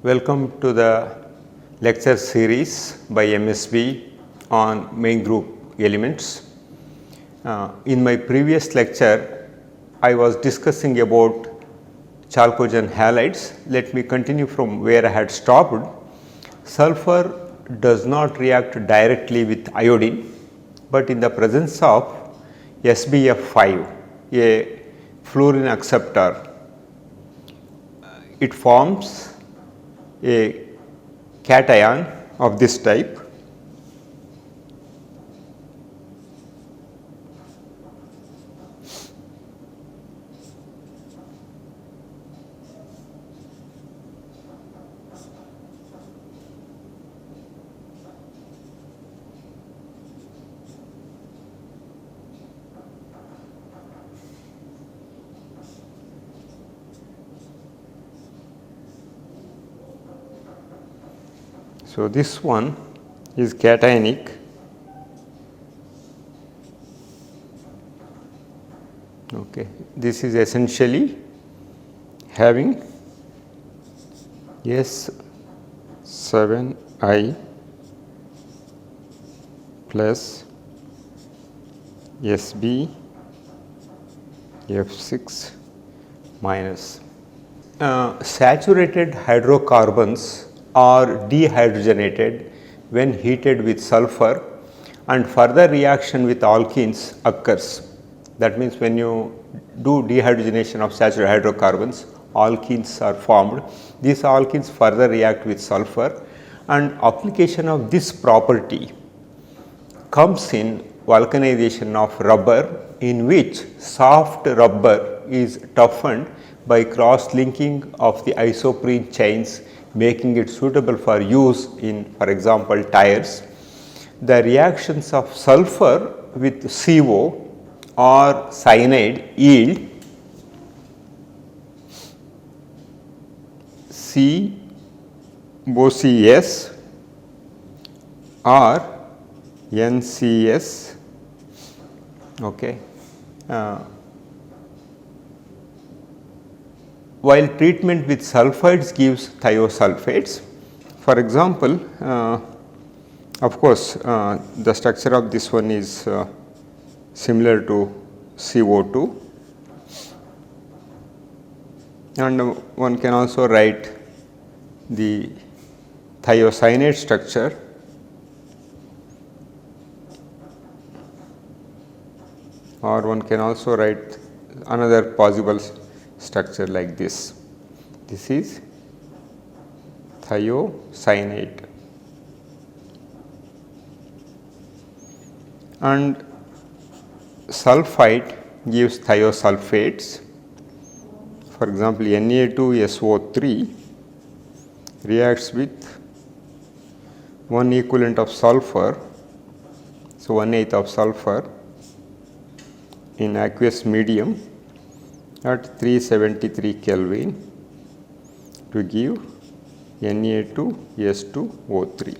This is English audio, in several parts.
Welcome to the lecture series by MSB on main group elements. In my previous lecture, I was discussing about chalcogen halides. Let me continue from where I had stopped. Sulfur does not react directly with iodine, but in the presence of SbF5, a fluorine acceptor, it forms a cation of this type. So, this one is cationic, okay. This is essentially having S7I plus SbF6 minus. Saturated hydrocarbons are dehydrogenated when heated with sulfur, and further reaction with alkenes occurs. That means, when you do dehydrogenation of saturated hydrocarbons, alkenes are formed. These alkenes further react with sulfur, and application of this property comes in vulcanization of rubber, in which soft rubber is toughened by cross linking of the isoprene chains, making it suitable for use in, for example, tires. The reactions of sulfur with CO or cyanide yield COCS or NCS. Okay. While treatment with sulfides gives thiosulfates. For example, of course, the structure of this one is similar to CO2, and one can also write the thiocyanate structure, or one can also write another possible structure like this. This is thiocyanate, and sulfide gives thiosulfates. For example, Na2SO3 reacts with one equivalent of sulfur, so 1/8 of sulfur in aqueous medium at 373 Kelvin to give Na2S2O3.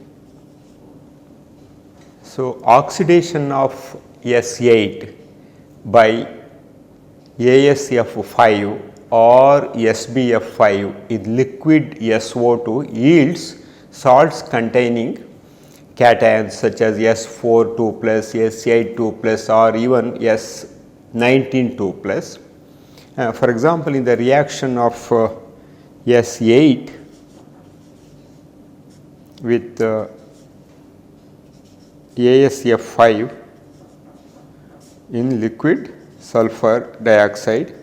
So, oxidation of S8 by ASF5 or SbF5 in liquid SO2 yields salts containing cations such as S42 plus, S82 plus, or even S192 plus. For example, in the reaction of S8 with ASF5 in liquid sulfur dioxide,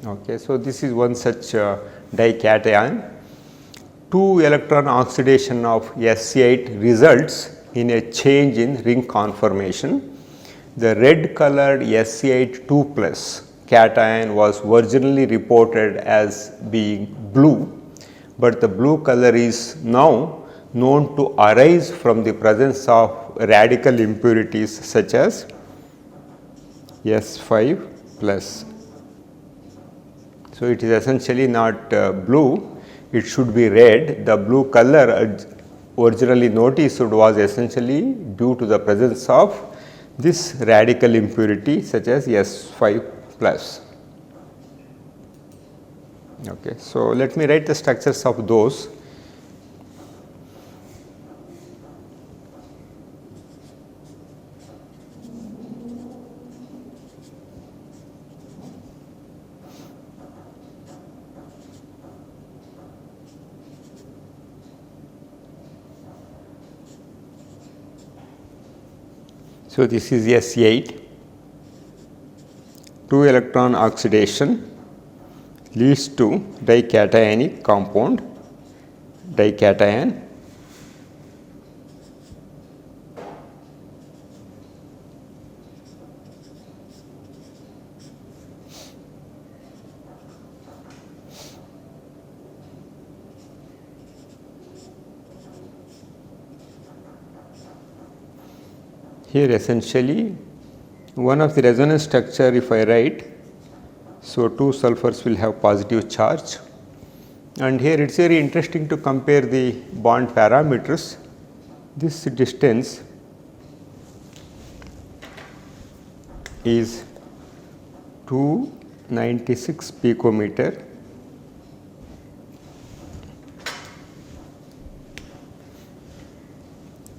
okay. So, this is one such dication. 2 electron oxidation of S8 results in a change in ring conformation. The red colored S8 2 plus cation was originally reported as being blue, but the blue color is now known to arise from the presence of radical impurities such as S5 plus. So, it is essentially not blue, it should be red. The blue color originally noticed was essentially due to the presence of this radical impurity such as S5 plus. Okay. So, let me write the structures of those. So, this is S8, 2 electron oxidation leads to dicationic compound, dication. Here essentially one of the resonance structure if I write, so 2 sulfurs will have positive charge, and here it is very interesting to compare the bond parameters. This distance is 296 picometer,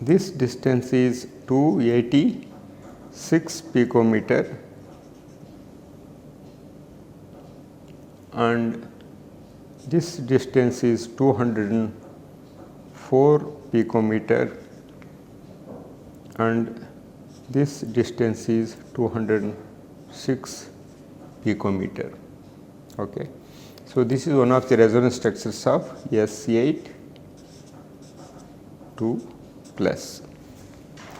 this distance is 286 picometer, and this distance is 204 picometer, and this distance is 206 picometer. Okay. So, this is one of the resonance structures of S8 2 plus.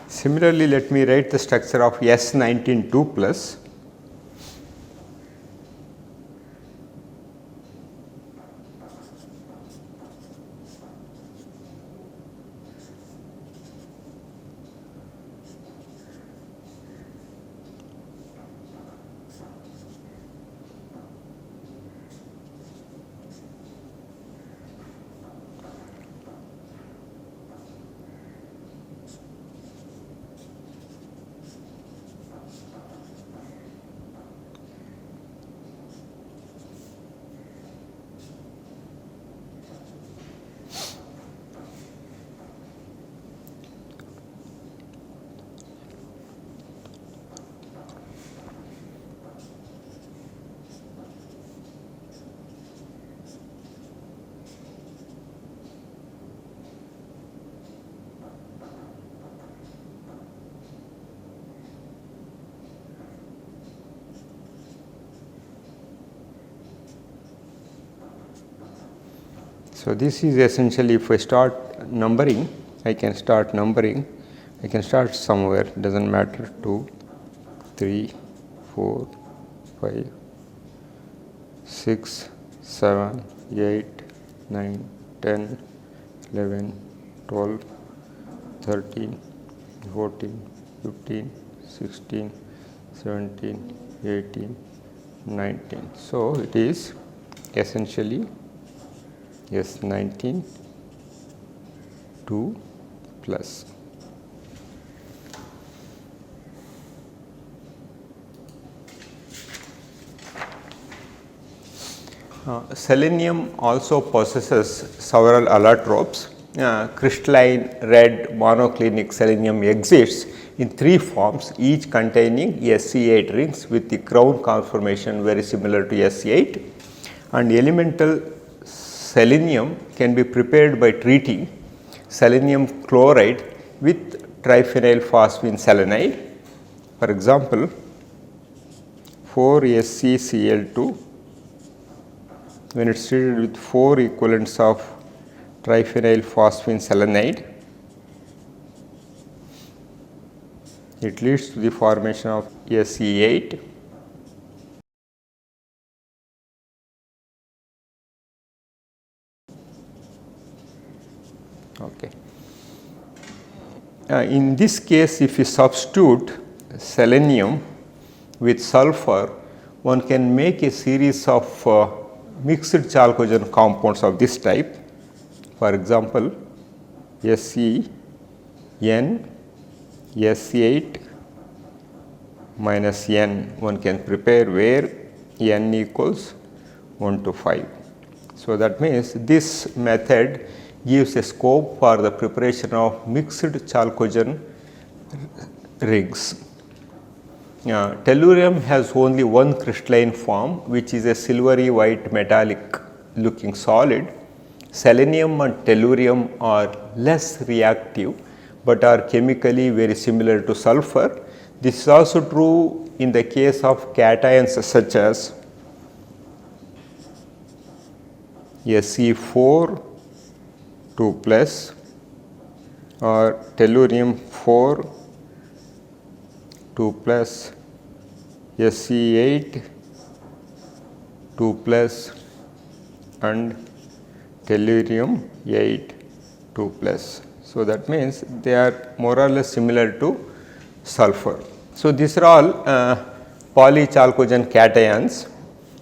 Similarly, let me write the structure of S19 2 plus. So, this is essentially if I start numbering, I can start numbering, I can start somewhere, does not matter, 2, 3, 4, 5, 6, 7, 8, 9, 10, 11, 12, 13, 14, 15, 16, 17, 18, 19. So, it is essentially S19 2 plus. Selenium also possesses several allotropes. Crystalline red monoclinic selenium exists in 3 forms, each containing SE8 rings with the crown conformation very similar to SE8, and elemental selenium can be prepared by treating selenium chloride with triphenyl phosphine selenide. For example, 4SeCl2, when it is treated with 4 equivalents of triphenyl phosphine selenide, it leads to the formation of SE8. Okay. In this case, if you substitute selenium with sulfur, one can make a series of mixed chalcogen compounds of this type. For example, Se N S8 minus N one can prepare where N equals 1 to 5. So, that means this method gives a scope for the preparation of mixed chalcogen rings. Tellurium has only one crystalline form, which is a silvery white metallic looking solid. Selenium and tellurium are less reactive, but are chemically very similar to sulfur. This is also true in the case of cations such as Se4 2 plus or tellurium 4 2 plus, Se8 2 plus and tellurium 8 2 plus. So, that means they are more or less similar to sulfur. So, these are all polychalcogen cations.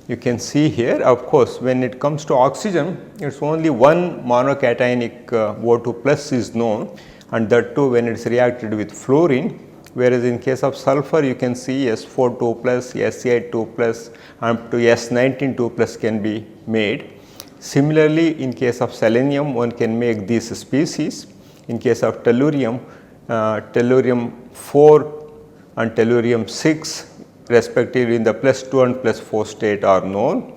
You can see here, of course, when it comes to oxygen, it is only one monocationic O2 plus is known, and that too when it is reacted with fluorine, whereas in case of sulfur you can see S4 2 plus, S8 2 plus up to S19 2 plus can be made. Similarly, in case of selenium one can make these species. In case of tellurium, tellurium 4 and tellurium 6 respectively in the plus 2 and plus 4 state are known,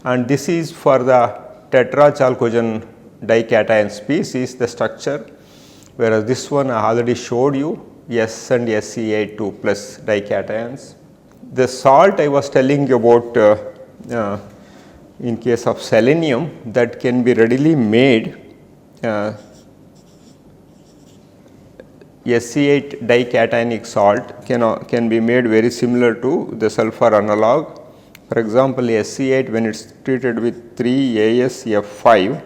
and this is for the tetrachalcogen dication species the structure, whereas this one I already showed you S and Se8 2 plus dications. The salt I was telling you about in case of selenium that can be readily made Se8 dicationic salt can be made very similar to the sulfur analog. For example, Se8 when it is treated with 3AsF5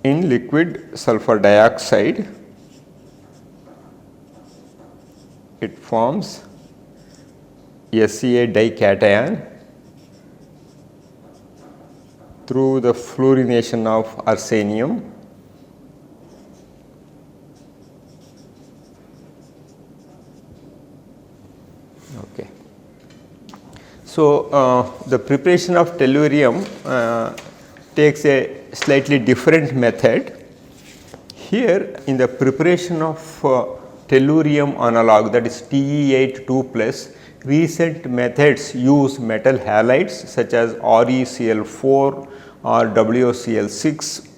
in liquid sulfur dioxide, it forms Se8 dication through the fluorination of arsenium. Okay. So, the preparation of tellurium takes a slightly different method. Here in the preparation of tellurium analog, that is Te8 2 plus, recent methods use metal halides such as ReCl4 or WCl6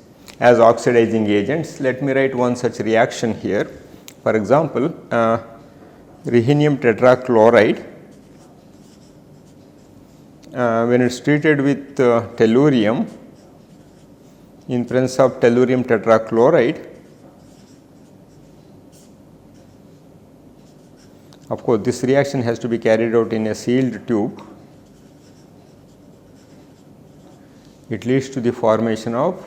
as oxidizing agents. Let me write one such reaction here. For example, rhenium tetrachloride when it is treated with tellurium in presence of tellurium tetrachloride, of course, this reaction has to be carried out in a sealed tube. It leads to the formation of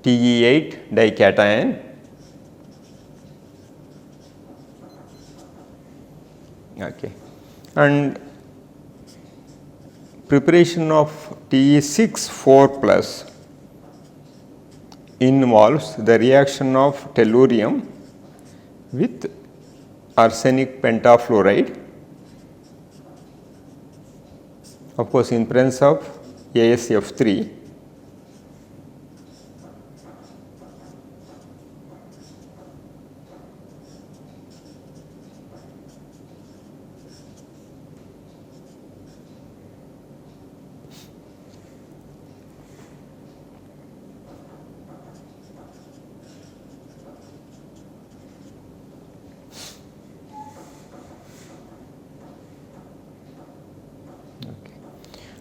Te8 dication. Okay. And preparation of Te6 4 plus involves the reaction of tellurium with arsenic pentafluoride, of course in presence of AsF3.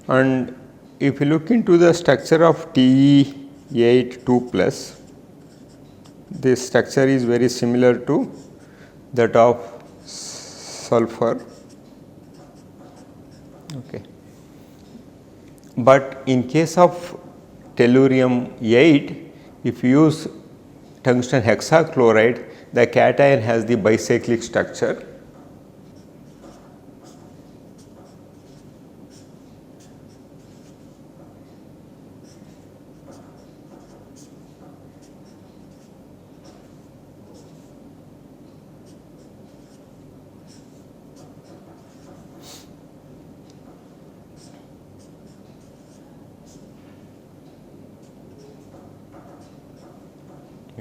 And if you look into the structure of Te8 2 plus, this structure is very similar to that of sulfur. Okay. But in case of tellurium 8, if you use tungsten hexachloride, the cation has the bicyclic structure.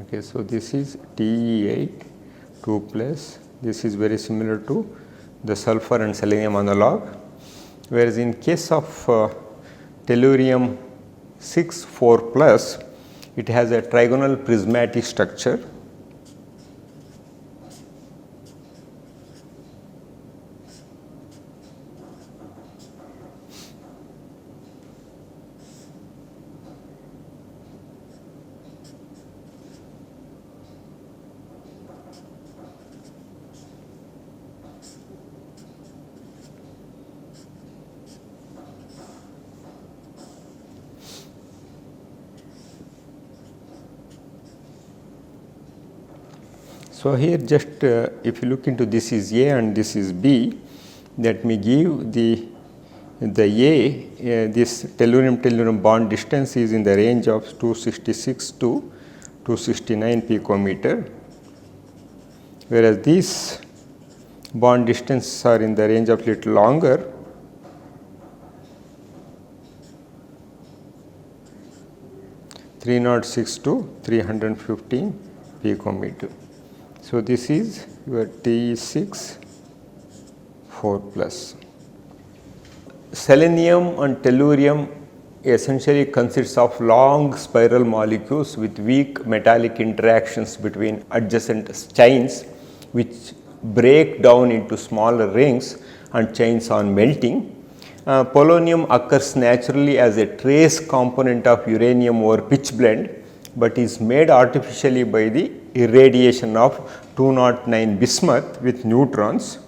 Okay, so this is Te8 2 plus, this is very similar to the sulfur and selenium analog, whereas in case of tellurium 6 4 plus, it has a trigonal prismatic structure. So, here just if you look into this is A and this is B, let me give the A, this tellurium bond distance is in the range of 266 to 269 picometer, whereas these bond distances are in the range of little longer, (306 to 315 picometer). So, this is your Te6 4 plus. Selenium and tellurium essentially consists of long spiral molecules with weak metallic interactions between adjacent chains, which break down into smaller rings and chains on melting. Polonium occurs naturally as a trace component of uranium over pitch blende, but is made artificially by the irradiation of 209 bismuth with neutrons.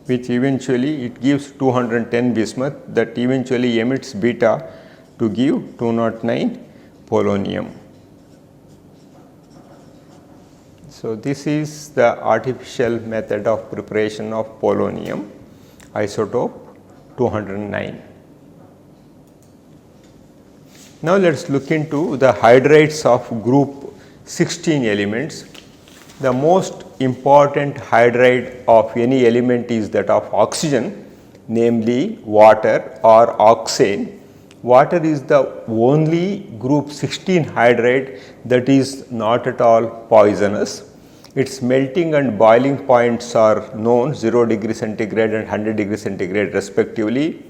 Which eventually it gives 210 bismuth, that eventually emits beta to give 209 polonium. So, this is the artificial method of preparation of polonium, isotope 209. Now, let us look into the hydrides of group 16 elements. The most important hydride of any element is that of oxygen, namely water or oxane. Water is the only group 16 hydride that is not at all poisonous. Its melting and boiling points are known, 0 degree centigrade and 100 degree centigrade respectively.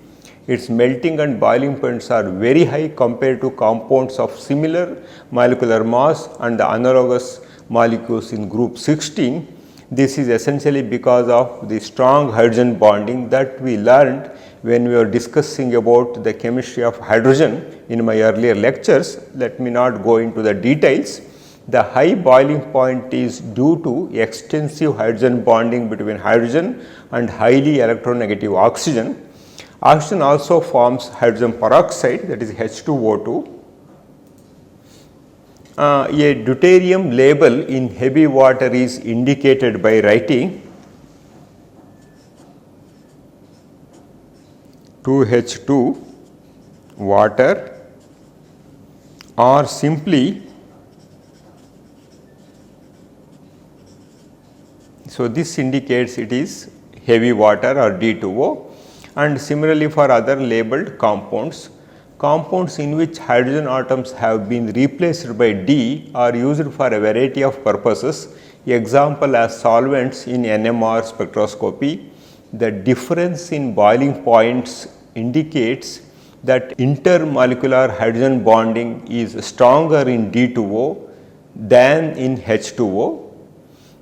Its melting and boiling points are very high compared to compounds of similar molecular mass and the analogous molecules in group 16. This is essentially because of the strong hydrogen bonding that we learned when we were discussing about the chemistry of hydrogen in my earlier lectures. Let me not go into the details. The high boiling point is due to extensive hydrogen bonding between hydrogen and highly electronegative oxygen. Oxygen also forms hydrogen peroxide, that is H2O2. A deuterium label in heavy water is indicated by writing 2H2 water, or simply, so this indicates it is heavy water or D2O, and similarly for other labeled compounds. Compounds in which hydrogen atoms have been replaced by D are used for a variety of purposes. Example as solvents in NMR spectroscopy. The difference in boiling points indicates that intermolecular hydrogen bonding is stronger in D2O than in H2O.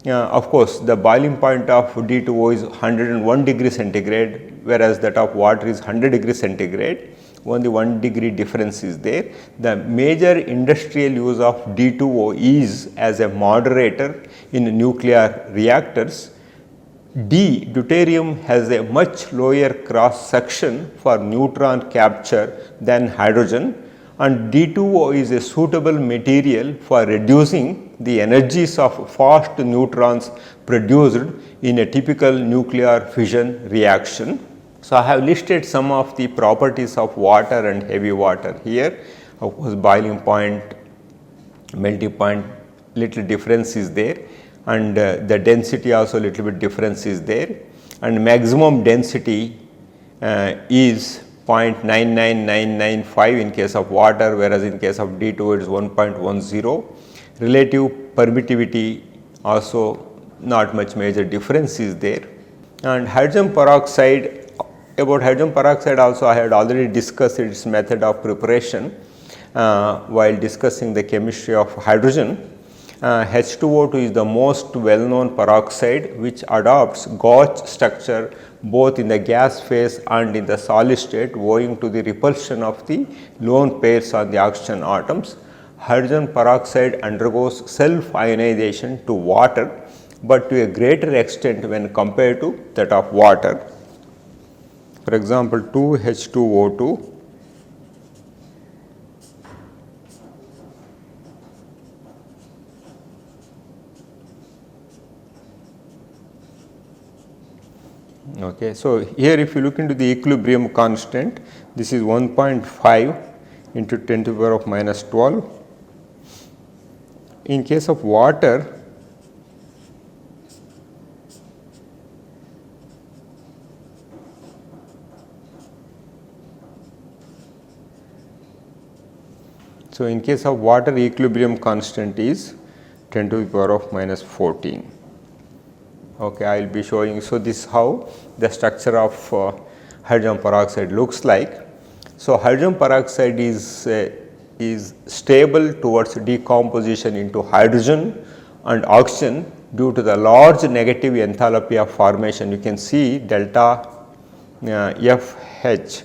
Of course, the boiling point of D2O is 101 degree centigrade, whereas that of water is 100 degree centigrade. Only 1 degree difference is there. The major industrial use of D2O is as a moderator in nuclear reactors. Deuterium has a much lower cross section for neutron capture than hydrogen, and D2O is a suitable material for reducing the energies of fast neutrons produced in a typical nuclear fission reaction. So, I have listed some of the properties of water and heavy water here. Of course, boiling point, melting point, little difference is there, and the density also little bit difference is there, and maximum density is 0.99995 in case of water, whereas in case of D2 it is 1.10. Relative permittivity also not much major difference is there. And hydrogen peroxide, about hydrogen peroxide also I had already discussed its method of preparation while discussing the chemistry of hydrogen. H2O2 is the most well known peroxide which adopts gauge structure both in the gas phase and in the solid state owing to the repulsion of the lone pairs on the oxygen atoms. Hydrogen peroxide undergoes self ionization to water, but to a greater extent when compared to that of water. For example, 2H2O2 okay. So, here if you look into the equilibrium constant, this is 1.5 into 10 to the power of minus 12. In case of water, so in case of water equilibrium constant is 10 to the power of minus 14. Okay, I will be showing. So, this is how the structure of hydrogen peroxide looks like. So, hydrogen peroxide is stable towards decomposition into hydrogen and oxygen due to the large negative enthalpy of formation. You can see delta FH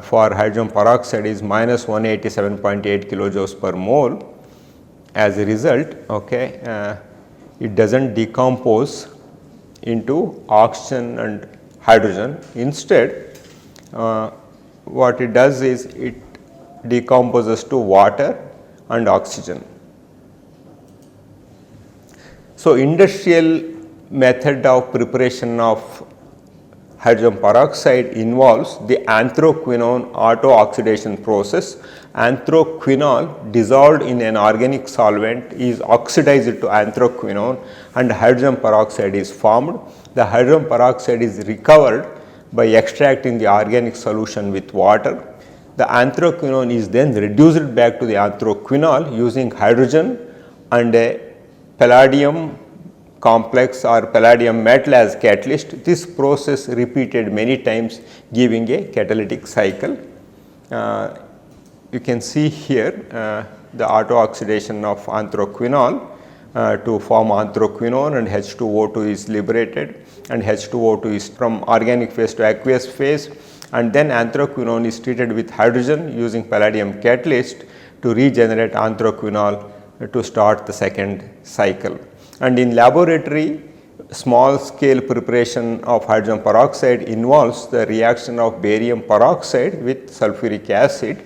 for hydrogen peroxide is minus 187.8 kilojoules per mole. As a result, okay, it does not decompose into oxygen and hydrogen. Instead, what it does is it decomposes to water and oxygen. So, industrial method of preparation of hydrogen peroxide involves the anthraquinone auto oxidation process. Anthraquinol dissolved in an organic solvent is oxidized to anthraquinone and hydrogen peroxide is formed. The hydrogen peroxide is recovered by extracting the organic solution with water. The anthraquinone is then reduced back to the anthraquinol using hydrogen and a palladium complex or palladium metal as catalyst. This process repeated many times giving a catalytic cycle. You can see here the auto oxidation of anthraquinol to form anthraquinone, and H2O2 is liberated, and H2O2 is from organic phase to aqueous phase, and then anthraquinone is treated with hydrogen using palladium catalyst to regenerate anthraquinol to start the second cycle. And in laboratory, small scale preparation of hydrogen peroxide involves the reaction of barium peroxide with sulfuric acid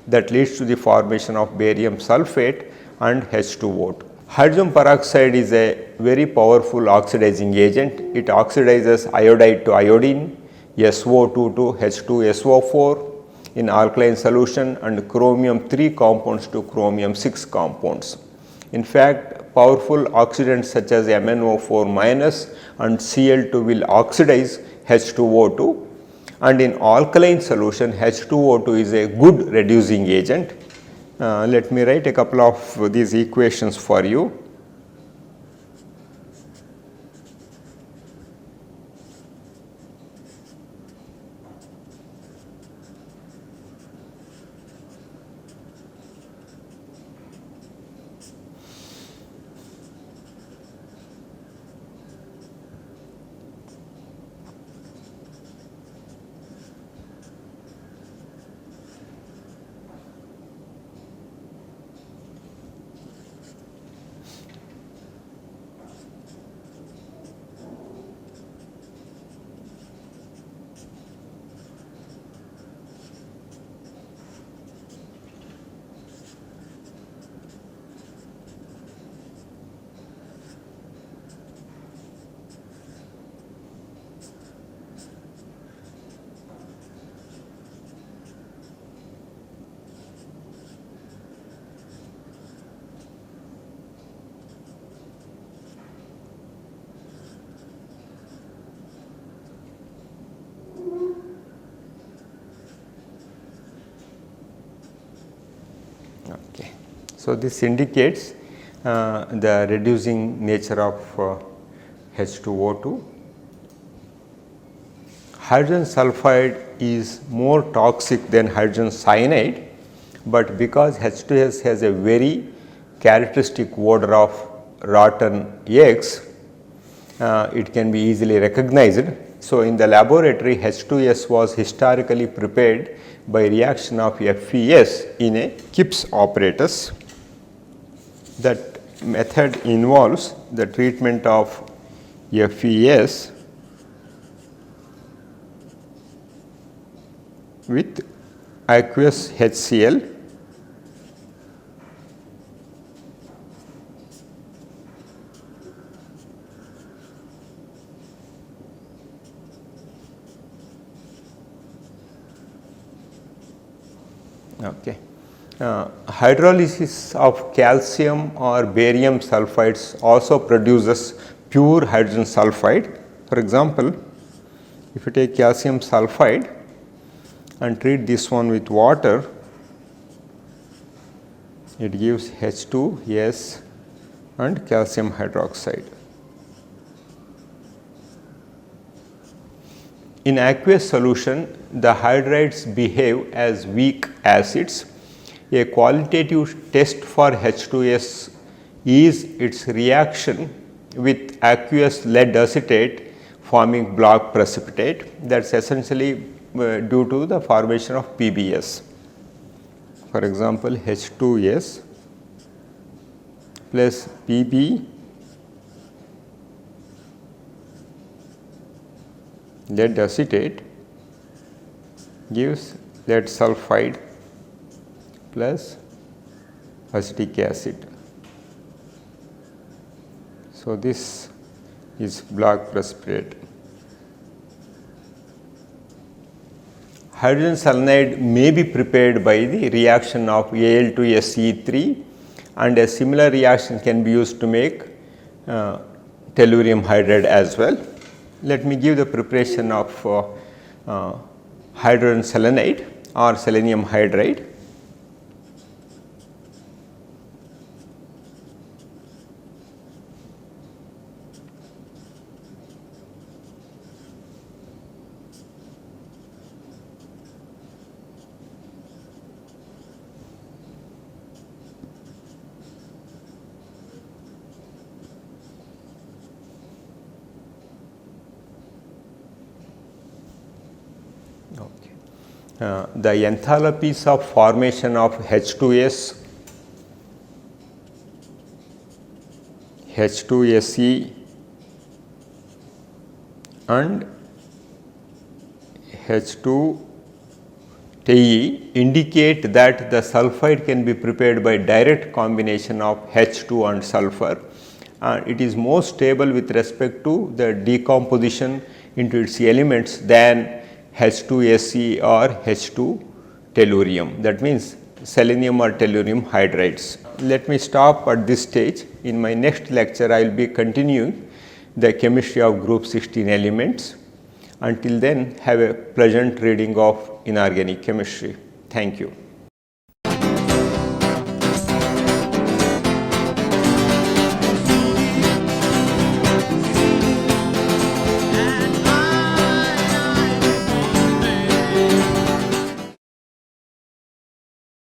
that leads to the formation of barium sulfate and H2O2. Hydrogen peroxide is a very powerful oxidizing agent. It oxidizes iodide to iodine, SO2 to H2SO4 in alkaline solution, and chromium 3 compounds to chromium 6 compounds. In fact, powerful oxidants such as MnO4 minus and Cl2 will oxidize H2O2, and in alkaline solution H2O2 is a good reducing agent. Let me write a couple of these equations for you. So, this indicates the reducing nature of H2O2. Hydrogen sulfide is more toxic than hydrogen cyanide, but because H2S has a very characteristic odor of rotten eggs, it can be easily recognized. So, in the laboratory, H2S was historically prepared by reaction of FES in a Kipps apparatus. That method involves the treatment of FES with aqueous HCl Okay. Hydrolysis of calcium or barium sulfides also produces pure hydrogen sulfide. For example, if you take calcium sulfide and treat this one with water, it gives H2S and calcium hydroxide. In aqueous solution, the hydrides behave as weak acids. A qualitative test for H2S is its reaction with aqueous lead acetate forming block precipitate. That is essentially due to the formation of PBS. For example, H2S plus PB lead acetate gives lead sulfide plus acetic acid. So, this is block precipitate. Hydrogen selenide may be prepared by the reaction of Al2SE3, and a similar reaction can be used to make tellurium hydride as well. Let me give the preparation of hydrogen selenide or selenium hydride. The enthalpies of formation of H2S, H2SE and H2TE indicate that the sulfide can be prepared by direct combination of H2 and sulfur. It is more stable with respect to the decomposition into its elements than H2Se or H2 tellurium, that means selenium or tellurium hydrides. Let me stop at this stage. In my next lecture, I will be continuing the chemistry of group 16 elements. Until then, have a pleasant reading of inorganic chemistry. Thank you.